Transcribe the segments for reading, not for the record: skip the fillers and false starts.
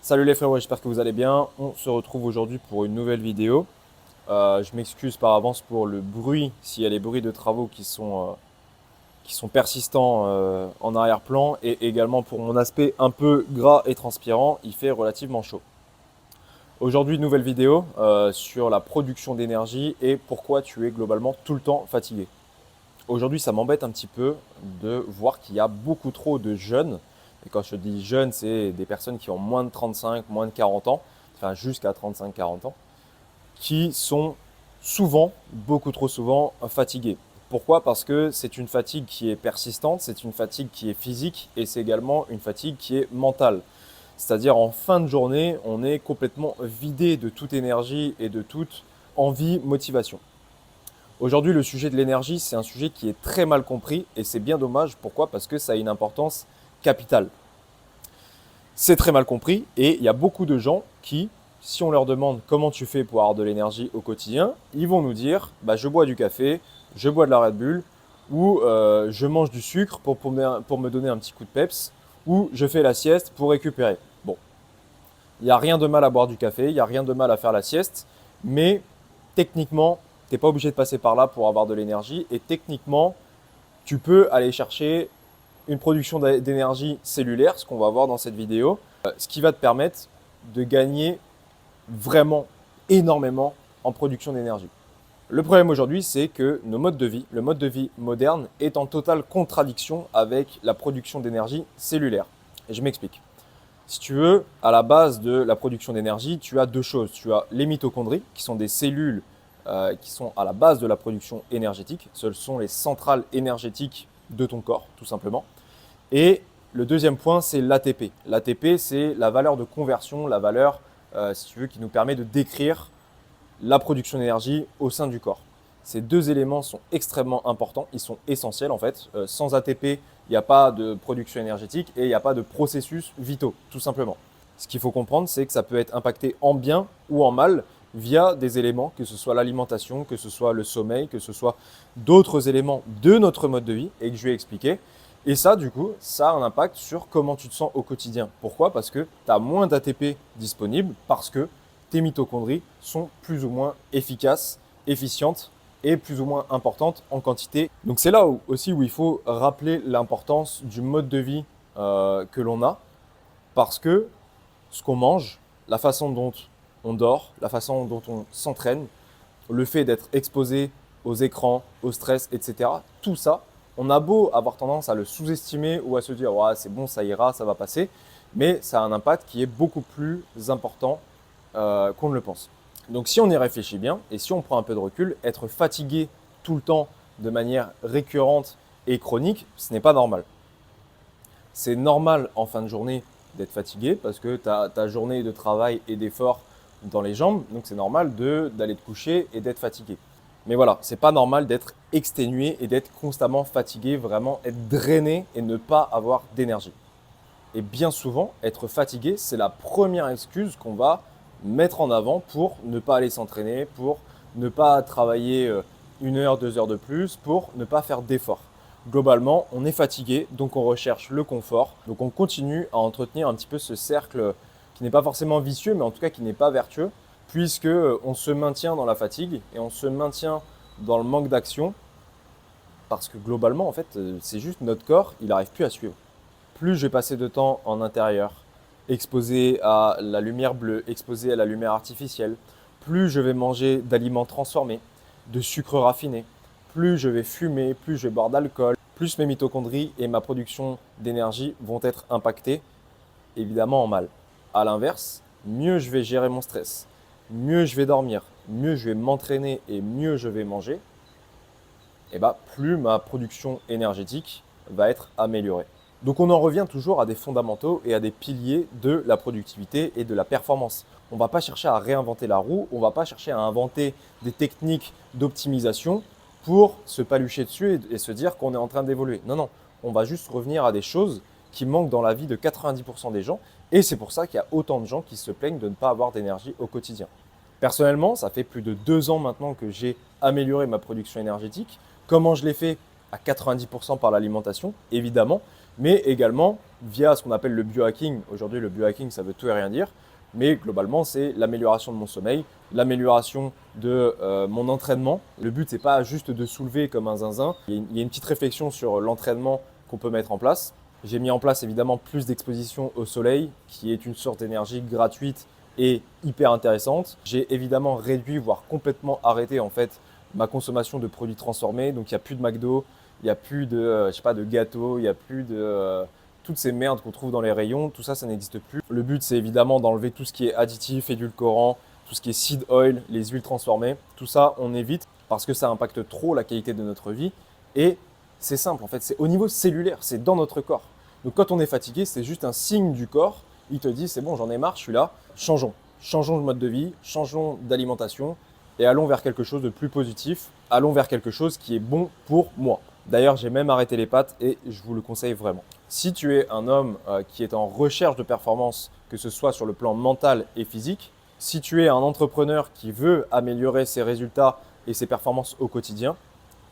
Salut les frérots, j'espère que vous allez bien. On se retrouve aujourd'hui pour une nouvelle vidéo. Je m'excuse par avance pour le bruit, s'il y a les bruits de travaux qui sont persistants en arrière-plan, et également pour mon aspect un peu gras et transpirant, il fait relativement chaud. Aujourd'hui, nouvelle vidéo sur la production d'énergie et pourquoi tu es globalement tout le temps fatigué. Aujourd'hui, ça m'embête un petit peu de voir qu'il y a beaucoup trop de jeunes. Et quand je dis jeunes, c'est des personnes qui ont moins de 35, moins de 40 ans, enfin jusqu'à 35-40 ans, qui sont souvent, beaucoup trop souvent, fatigués. Pourquoi? Parce que c'est une fatigue qui est persistante, c'est une fatigue qui est physique et c'est également une fatigue qui est mentale. C'est-à-dire en fin de journée, on est complètement vidé de toute énergie et de toute envie, motivation. Aujourd'hui, le sujet de l'énergie, c'est un sujet qui est très mal compris et c'est bien dommage. Pourquoi? Parce que ça a une importance capitale. C'est très mal compris et il y a beaucoup de gens qui, si on leur demande comment tu fais pour avoir de l'énergie au quotidien, ils vont nous dire bah, je bois du café, je bois de la Red Bull ou je mange du sucre pour me donner un petit coup de peps ou je fais la sieste pour récupérer. Bon, il n'y a rien de mal à boire du café, il n'y a rien de mal à faire la sieste, mais techniquement, tu n'es pas obligé de passer par là pour avoir de l'énergie et techniquement, tu peux aller chercher une production d'énergie cellulaire, ce qu'on va voir dans cette vidéo, ce qui va te permettre de gagner vraiment énormément en production d'énergie. Le problème aujourd'hui, c'est que nos modes de vie, le mode de vie moderne, est en totale contradiction avec la production d'énergie cellulaire. Et je m'explique. Si tu veux, à la base de la production d'énergie, tu as deux choses. Tu as les mitochondries, qui sont des cellules qui sont à la base de la production énergétique. Ce sont les centrales énergétiques de ton corps, tout simplement. Et le deuxième point, c'est l'ATP. L'ATP, c'est la valeur de conversion, la valeur, si tu veux, qui nous permet de décrire la production d'énergie au sein du corps. Ces deux éléments sont extrêmement importants, ils sont essentiels en fait. Sans ATP, il n'y a pas de production énergétique et il n'y a pas de processus vitaux, tout simplement. Ce qu'il faut comprendre, c'est que ça peut être impacté en bien ou en mal via des éléments, que ce soit l'alimentation, que ce soit le sommeil, que ce soit d'autres éléments de notre mode de vie et que je vais expliquer. Et ça, du coup, ça a un impact sur comment tu te sens au quotidien. Pourquoi? Parce que tu as moins d'ATP disponible, parce que tes mitochondries sont plus ou moins efficaces, efficientes et plus ou moins importantes en quantité. Donc c'est là aussi où il faut rappeler l'importance du mode de vie que l'on a, parce que ce qu'on mange, la façon dont on dort, la façon dont on s'entraîne, le fait d'être exposé aux écrans, au stress, etc., tout ça, on a beau avoir tendance à le sous-estimer ou à se dire ouais, c'est bon, ça ira, ça va passer, mais ça a un impact qui est beaucoup plus important qu'on ne le pense. Donc si on y réfléchit bien et si on prend un peu de recul, être fatigué tout le temps de manière récurrente et chronique, ce n'est pas normal. C'est normal en fin de journée d'être fatigué parce que tu as ta journée de travail et d'effort dans les jambes, donc c'est normal d'aller te coucher et d'être fatigué. Mais voilà, c'est pas normal d'être exténué et d'être constamment fatigué, vraiment être drainé et ne pas avoir d'énergie. Et bien souvent, être fatigué, c'est la première excuse qu'on va mettre en avant pour ne pas aller s'entraîner, pour ne pas travailler 1 heure, 2 heures de plus, pour ne pas faire d'efforts. Globalement, on est fatigué, donc on recherche le confort. Donc on continue à entretenir un petit peu ce cercle qui n'est pas forcément vicieux, mais en tout cas qui n'est pas vertueux, puisque on se maintient dans la fatigue et on se maintient dans le manque d'action, parce que globalement, en fait, c'est juste notre corps, il n'arrive plus à suivre. Plus je vais passer de temps en intérieur, exposé à la lumière bleue, exposé à la lumière artificielle, plus je vais manger d'aliments transformés, de sucre raffiné, plus je vais fumer, plus je vais boire d'alcool, plus mes mitochondries et ma production d'énergie vont être impactées, évidemment en mal. A l'inverse, mieux je vais gérer mon stress, mieux je vais dormir, mieux je vais m'entraîner et mieux je vais manger, et plus ma production énergétique va être améliorée. Donc on en revient toujours à des fondamentaux et à des piliers de la productivité et de la performance. On ne va pas chercher à réinventer la roue, on ne va pas chercher à inventer des techniques d'optimisation pour se palucher dessus et se dire qu'on est en train d'évoluer. Non, non, on va juste revenir à des choses qui manquent dans la vie de 90% des gens et c'est pour ça qu'il y a autant de gens qui se plaignent de ne pas avoir d'énergie au quotidien. Personnellement, ça fait plus de 2 ans maintenant que j'ai amélioré ma production énergétique. Comment je l'ai fait? À 90% par l'alimentation, évidemment, mais également via ce qu'on appelle le biohacking. Aujourd'hui, le biohacking, ça veut tout et rien dire, mais globalement, c'est l'amélioration de mon sommeil, l'amélioration de mon entraînement. Le but, c'est pas juste de soulever comme un zinzin. Il y a une petite réflexion sur l'entraînement qu'on peut mettre en place. J'ai mis en place évidemment plus d'exposition au soleil, qui est une sorte d'énergie gratuite et hyper intéressante. J'ai évidemment réduit, voire complètement arrêté en fait ma consommation de produits transformés. Donc il n'y a plus de McDo, il n'y a plus de, je sais pas, de gâteaux, il n'y a plus de toutes ces merdes qu'on trouve dans les rayons. Tout ça, ça n'existe plus. Le but, c'est évidemment d'enlever tout ce qui est additif, édulcorant, tout ce qui est seed oil, les huiles transformées. Tout ça, on évite parce que ça impacte trop la qualité de notre vie. Et c'est simple, en fait, c'est au niveau cellulaire, c'est dans notre corps. Donc quand on est fatigué, c'est juste un signe du corps. Il te dit, c'est bon, j'en ai marre, je suis là, changeons. Changeons de mode de vie, changeons d'alimentation et allons vers quelque chose de plus positif. Allons vers quelque chose qui est bon pour moi. D'ailleurs, j'ai même arrêté les pâtes et je vous le conseille vraiment. Si tu es un homme qui est en recherche de performance, que ce soit sur le plan mental et physique, si tu es un entrepreneur qui veut améliorer ses résultats et ses performances au quotidien,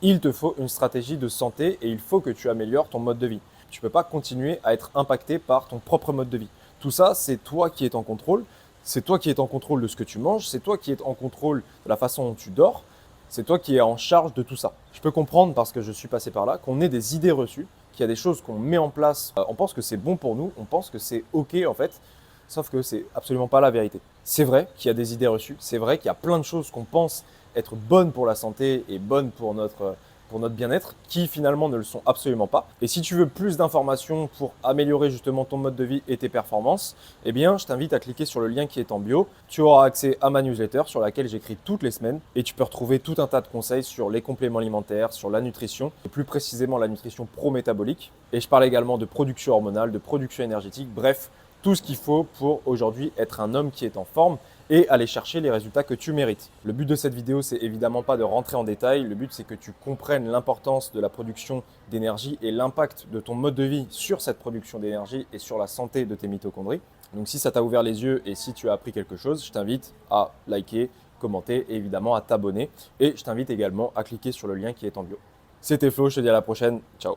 il te faut une stratégie de santé et il faut que tu améliores ton mode de vie. Tu ne peux pas continuer à être impacté par ton propre mode de vie. Tout ça, c'est toi qui es en contrôle. C'est toi qui es en contrôle de ce que tu manges. C'est toi qui es en contrôle de la façon dont tu dors. C'est toi qui es en charge de tout ça. Je peux comprendre, parce que je suis passé par là, qu'on ait des idées reçues, qu'il y a des choses qu'on met en place. On pense que c'est bon pour nous. On pense que c'est OK en fait. Sauf que c'est absolument pas la vérité. C'est vrai qu'il y a des idées reçues. C'est vrai qu'il y a plein de choses qu'on pense être bonnes pour la santé et bonnes pour notre bien-être, qui finalement ne le sont absolument pas. Et si tu veux plus d'informations pour améliorer justement ton mode de vie et tes performances, eh bien, je t'invite à cliquer sur le lien qui est en bio. Tu auras accès à ma newsletter sur laquelle j'écris toutes les semaines et tu peux retrouver tout un tas de conseils sur les compléments alimentaires, sur la nutrition, et plus précisément la nutrition pro-métabolique. Et je parle également de production hormonale, de production énergétique, bref, tout ce qu'il faut pour aujourd'hui être un homme qui est en forme et aller chercher les résultats que tu mérites. Le but de cette vidéo, c'est évidemment pas de rentrer en détail. Le but, c'est que tu comprennes l'importance de la production d'énergie et l'impact de ton mode de vie sur cette production d'énergie et sur la santé de tes mitochondries. Donc si ça t'a ouvert les yeux et si tu as appris quelque chose, je t'invite à liker, commenter et évidemment à t'abonner. Et je t'invite également à cliquer sur le lien qui est en bio. C'était Flo, je te dis à la prochaine. Ciao.